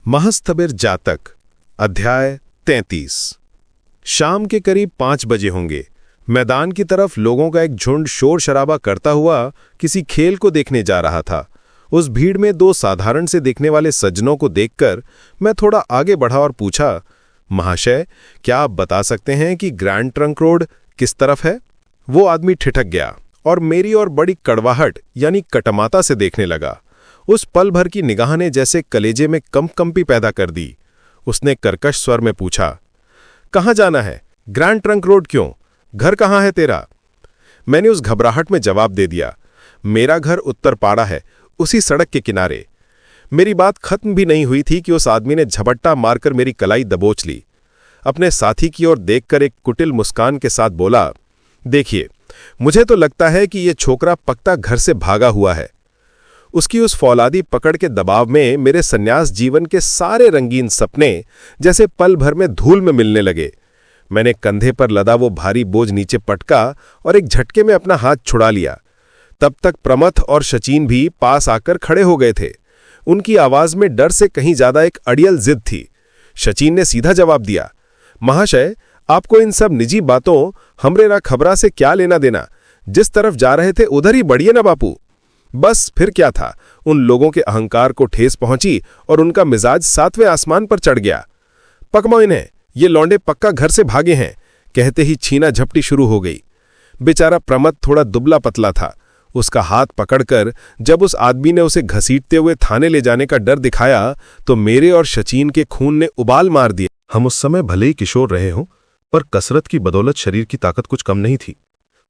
महस्तबिर जातक अध्याय 33। शाम के करीब 5 बजे होंगे। मैदान की तरफ लोगों का एक झुंड शोर शराबा करता हुआ किसी खेल को देखने जा रहा था। उस भीड़ में 2 साधारण से दिखने वाले सज्जनों को देखकर मैं थोड़ा आगे बढ़ा और पूछा, महाशय, क्या आप बता सकते हैं कि ग्रैंड ट्रंक रोड किस तरफ है? वो आदमी ठिठक गया और मेरी ओर बड़ी कड़वाहट यानी कटमाता से देखने लगा। उस पल भर की निगाह ने जैसे कलेजे में कंपी पैदा कर दी। उसने कर्कश स्वर में पूछा, कहाँ जाना है? ग्रैंड ट्रंक रोड क्यों? घर कहाँ है तेरा? मैंने उस घबराहट में जवाब दे दिया, मेरा घर उत्तरपाड़ा है, उसी सड़क के किनारे। मेरी बात खत्म भी नहीं हुई थी कि उस आदमी ने झपट्टा मारकर मेरी कलाई दबोच ली। अपने साथी की ओर देखकर एक कुटिल मुस्कान के साथ बोला, देखिए, मुझे तो लगता है कि यह छोकरा पक्का घर से भागा हुआ है। उसकी उस फौलादी पकड़ के दबाव में मेरे सन्यास जीवन के सारे रंगीन सपने जैसे पल भर में धूल में मिलने लगे। मैंने कंधे पर लदा वो भारी बोझ नीचे पटका और एक झटके में अपना हाथ छुड़ा लिया। तब तक प्रमथ और शचीन भी पास आकर खड़े हो गए थे। उनकी आवाज में डर से कहीं ज्यादा एक अड़ियल जिद थी। शचीन ने सीधा जवाब दिया, महाशय, आपको इन सब निजी बातों हमरे ना खबरा से क्या लेना देना? जिस तरफ जा रहे थे उधर ही बढ़िए ना बापू। बस फिर क्या था, उन लोगों के अहंकार को ठेस पहुंची और उनका मिजाज 7वें आसमान पर चढ़ गया। पकमो इन्हें, ये लौंडे पक्का घर से भागे हैं, कहते ही छीना झपटी शुरू हो गई। बेचारा प्रमथ थोड़ा दुबला पतला था। उसका हाथ पकड़कर जब उस आदमी ने उसे घसीटते हुए थाने ले जाने का डर दिखाया तो मेरे और शचीन के खून ने उबाल मार दिया। हम उस समय भले ही किशोर रहे हों, पर कसरत की बदौलत शरीर की ताकत कुछ कम नहीं थी।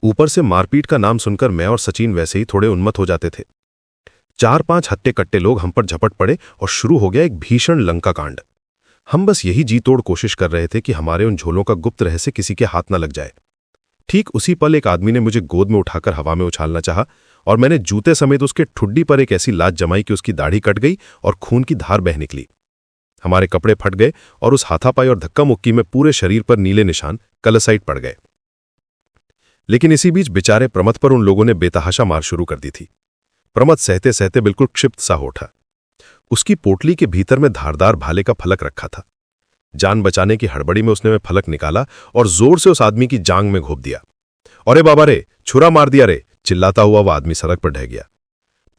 ऊपर से मारपीट का नाम सुनकर मैं और सचिन वैसे ही थोड़े उन्मत्त हो जाते थे। 4-5 हट्टे कट्टे लोग हम पर झपट पड़े और शुरू हो गया एक भीषण लंका कांड। हम बस यही जी तोड़ कोशिश कर रहे थे कि हमारे उन झोलों का गुप्त रहस्य किसी के हाथ न लग जाए। ठीक उसी पल एक आदमी ने मुझे गोद में उठाकर हवा में उछालना चाहा और मैंने जूते समेत उसके ठुड्डी पर एक ऐसी लात जमाई कि उसकी दाढ़ी कट गई और खून की धार बह निकली। हमारे कपड़े फट गए और उस हाथापाई और धक्का मुक्की में पूरे शरीर पर नीले निशान कलसाइट पड़ गए। लेकिन इसी बीच बेचारे प्रमथ पर उन लोगों ने बेतहाशा मार शुरू कर दी थी। प्रमथ सहते सहते बिल्कुल क्षिप्त सा उठा। उसकी पोटली के भीतर में धारदार भाले का फलक रखा था। जान बचाने की हड़बड़ी में उसने फलक निकाला और जोर से उस आदमी की जांग में घोंप दिया। अरे बाबा रे, छुरा मार दिया रे! चिल्लाता हुआ वह आदमी सड़क पर ढह गया।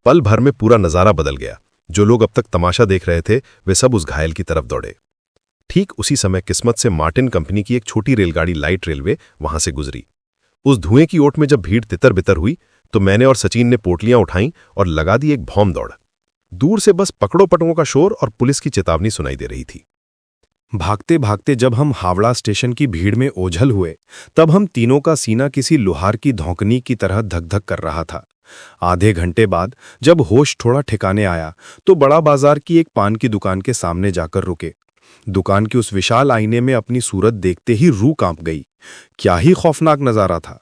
पल भर में पूरा नजारा बदल गया। जो लोग अब तक तमाशा देख रहे थे वे सब उस घायल की तरफ दौड़े। ठीक उसी समय किस्मत से मार्टिन कंपनी की एक छोटी रेलगाड़ी लाइट रेलवे वहां से गुजरी। उस धुएं की ओट में जब भीड़ तितर बितर हुई तो मैंने और सचिन ने पोटलियां उठाईं और लगा दी एक भौम दौड़। दूर से बस पकड़ो पटुओं का शोर और पुलिस की चेतावनी सुनाई दे रही थी। भागते भागते जब हम हावड़ा स्टेशन की भीड़ में ओझल हुए तब हम तीनों का सीना किसी लोहार की धौंकनी की तरह धक धक कर रहा था। आधे घंटे बाद जब होश थोड़ा ठिकाने आया तो बड़ा बाजार की एक पान की दुकान के सामने जाकर रुके। दुकान के उस विशाल आईने में अपनी सूरत देखते ही रूह कांप गई। क्या ही खौफनाक नजारा था।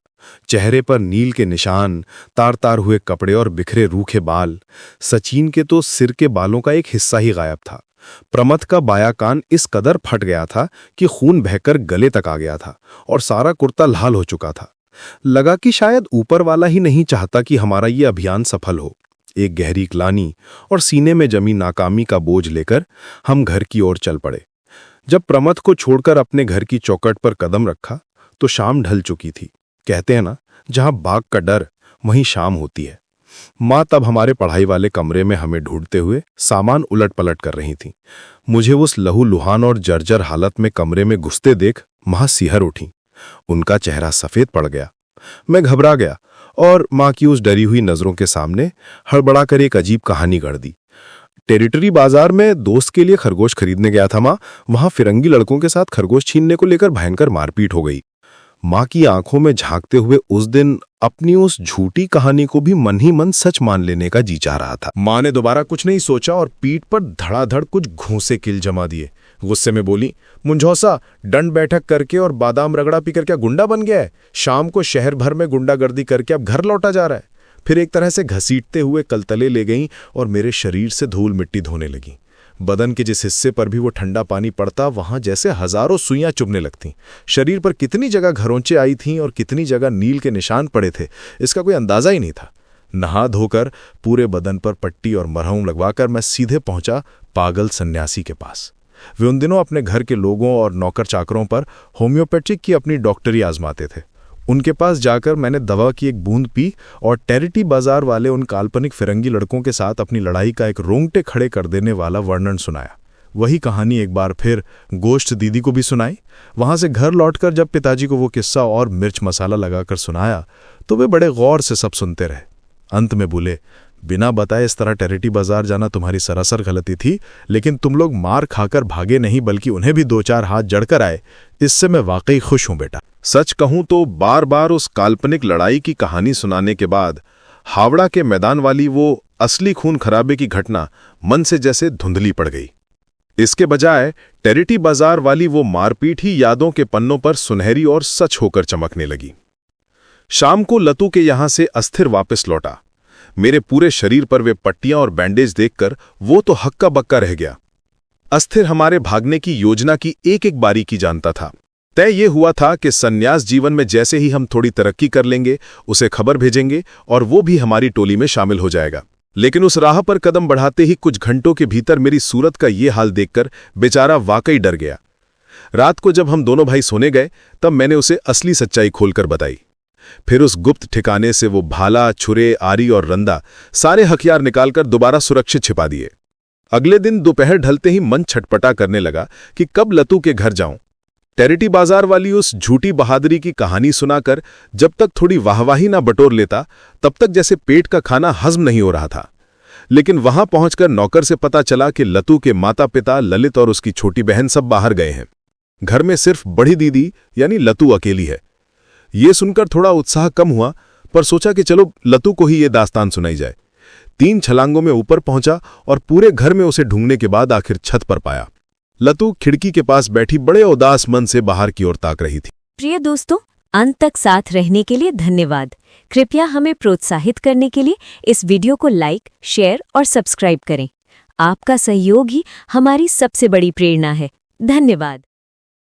चेहरे पर नील के निशान, तार तार हुए कपड़े और बिखरे रूखे बाल। सचिन के तो सिर के बालों का एक हिस्सा ही गायब था। प्रमथ का बाया कान इस कदर फट गया था कि खून बहकर गले तक आ गया था और सारा कुर्ता लाल हो चुका था। लगा कि शायद ऊपर वाला ही नहीं चाहता कि हमारा ये अभियान सफल हो। एक गहरी ग्लानि और सीने में जमी नाकामी का बोझ लेकर हम घर की ओर चल पड़े। जब प्रमथ को छोड़कर अपने घर की चौखट पर कदम रखा तो शाम ढल चुकी थी। कहते हैं ना, जहां बाघ का डर वहीं शाम होती है। माँ तब हमारे पढ़ाई वाले कमरे में हमें ढूंढते हुए सामान उलट पलट कर रही थीं। मुझे उस लहूलुहान और जर्जर हालत में कमरे में घुसते देख माँ सिहर उठी। उनका चेहरा सफेद पड़ गया। मैं घबरा गया और माँ की उस डरी हुई नजरों के सामने हड़बड़ाकर एक अजीब कहानी गढ़ दी। टेरिटरी बाजार में दोस्त के लिए खरगोश खरीदने गया था माँ। वहां फिरंगी लड़कों के साथ खरगोश छीनने को लेकर भयंकर मारपीट हो गई। माँ की आंखों में झांकते हुए उस दिन अपनी उस झूठी कहानी को भी मन ही मन सच मान लेने का जी चाह रहा था। माँ ने दोबारा कुछ नहीं सोचा और पीठ पर धड़ाधड़ कुछ घूंसे किल जमा दिए। गुस्से में बोली, मुंझौसा, दंड बैठक करके और बादाम रगड़ा पीकर क्या गुंडा बन गया है? शाम को शहर भर में गुंडागर्दी करके अब घर लौटा जा रहा है? फिर एक तरह से घसीटते हुए कलतले ले गईं और मेरे शरीर से धूल मिट्टी धोने लगीं। बदन के जिस हिस्से पर भी वो ठंडा पानी पड़ता वहां जैसे हजारों सुइयां चुभने लगतीं। शरीर पर कितनी जगह घरोंचे आई थीं और कितनी जगह नील के निशान पड़े थे, इसका कोई अंदाजा ही नहीं था। नहा धोकर पूरे बदन पर पट्टी और मरहम लगवाकर मैं सीधे पहुंचा पागल सन्यासी के पास। वे उन दिनों अपने घर के लोगों और नौकर चाकरों पर होम्योपैथिक की अपनी डॉक्टरी आजमाते थे। उनके पास जाकर मैंने दवा की एक बूंद पी और टेरिटी बाजार वाले उन काल्पनिक फिरंगी लड़कों के साथ अपनी लड़ाई का एक रोंगटे खड़े कर देने वाला वर्णन सुनाया। वही कहानी एक बार फिर गोश्त दीदी को भी सुनाई। वहां से घर लौटकर जब पिताजी को वो किस्सा और मिर्च मसाला लगाकर सुनाया तो वे बड़े गौर से सब सुनते रहे। अंत में बोले, बिना बताए इस तरह टेरिटी बाजार जाना तुम्हारी सरासर गलती थी, लेकिन तुम लोग मार खाकर भागे नहीं बल्कि उन्हें भी 2-4 हाथ जड़कर आए, इससे मैं वाकई खुश हूं बेटा। सच कहूं तो बार बार उस काल्पनिक लड़ाई की कहानी सुनाने के बाद हावड़ा के मैदान वाली वो असली खून खराबे की घटना मन से जैसे धुंधली पड़ गई। इसके बजाय टेरिटी बाजार वाली वो मारपीट ही यादों के पन्नों पर सुनहरी और सच होकर चमकने लगी। शाम को लतू के यहां से अस्थिर वापस लौटा। मेरे पूरे शरीर पर वे पट्टियां और बैंडेज देखकर वो तो हक्का बक्का रह गया। अस्थिर हमारे भागने की योजना की एक एक बारीकी जानता था। तय ये हुआ था कि सन्यास जीवन में जैसे ही हम थोड़ी तरक्की कर लेंगे उसे खबर भेजेंगे और वो भी हमारी टोली में शामिल हो जाएगा। लेकिन उस राह पर कदम बढ़ाते ही कुछ घंटों के भीतर मेरी सूरत का ये हाल देखकर बेचारा वाकई डर गया। रात को जब हम दोनों भाई सोने गए तब मैंने उसे असली सच्चाई खोलकर बताई। फिर उस गुप्त ठिकाने से वो भाला, छुरे, आरी और रंदा सारे हथियार निकालकर दोबारा सुरक्षित छिपा दिए। अगले दिन दोपहर ढलते ही मन छटपटा करने लगा कि कब लतू के घर जाऊं। टेरिटी बाजार वाली उस झूठी बहादुरी की कहानी सुनाकर जब तक थोड़ी वाहवाही ना बटोर लेता तब तक जैसे पेट का खाना हजम नहीं हो रहा था। लेकिन वहां पहुंचकर नौकर से पता चला कि लतू के माता पिता ललित और उसकी छोटी बहन सब बाहर गए हैं। घर में सिर्फ बड़ी दीदी यानी लतू अकेली है। ये सुनकर थोड़ा उत्साह कम हुआ, पर सोचा कि चलो लतू को ही ये दास्तान सुनाई जाए। 3 छलांगों में ऊपर पहुंचा और पूरे घर में उसे ढूंढने के बाद आखिर छत पर पाया। लतू खिड़की के पास बैठी बड़े उदास मन से बाहर की ओर ताक रही थी। प्रिय दोस्तों, अंत तक साथ रहने के लिए धन्यवाद। कृपया हमें प्रोत्साहित करने के लिए इस वीडियो को लाइक, शेयर और सब्सक्राइब करें। आपका सहयोग ही हमारी सबसे बड़ी प्रेरणा है। धन्यवाद।